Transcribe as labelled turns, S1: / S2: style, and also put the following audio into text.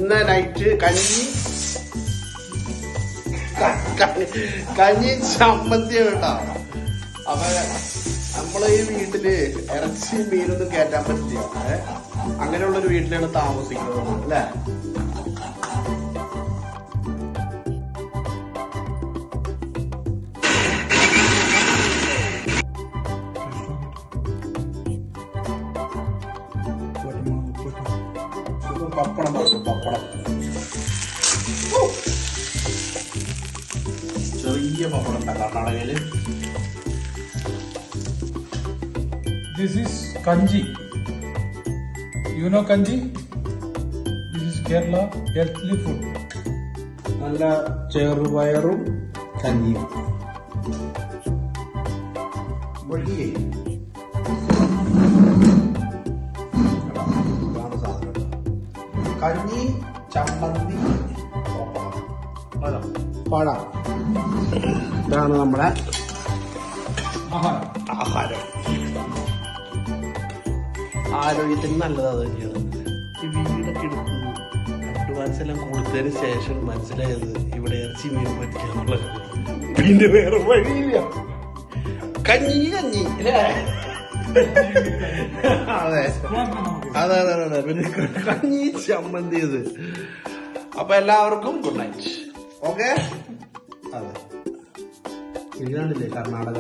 S1: ഇന്ന് നൈറ്റ് കഞ്ഞി ചമ്മന്തി കേട്ടോ. അപ്പൊ നമ്മളെ ഈ വീട്ടില് ഇറച്ചി മീനൊന്നും കയറ്റാൻ പറ്റില്ല. അങ്ങനെയുള്ളൊരു വീട്ടിലാണ് താമസിക്കുന്നത് അല്ലേ? പപ്പടം ചെറിയ പപ്പടം കർണാടകയില്.
S2: This is kanji. You know kanji? This is Kerala healthy food.
S1: നല്ല ചെറുപയറും കഞ്ഞിയും. കഞ്ഞി, ചമ്മന്തി, പഴം. ഇതാണ് നമ്മുടെ ആഹാരം. ആരോഗ്യത്തിന് നല്ലത് അത് തന്നെയാണ്. ഈ വീടൊക്കെ എടുക്കുന്നു അഡ്വാൻസ് എല്ലാം കൊടുത്തതിന് ശേഷം മനസ്സിലായത് ഇവിടെ ഇറച്ചി മീൻ പറ്റിക്കാന്നുള്ളത്. പിന്നെ വേറെ വഴിയില്ല. കഞ്ഞി അല്ലേ? അതെ അതെ അതെ അതെ. പിന്നെ കഞ്ഞി ചമ്മന്തി ഇത്. അപ്പൊ എല്ലാവർക്കും ഗുഡ് നൈറ്റ്. ഓക്കെ. അതെ, ഇതാണില്ലേ കർണാടക.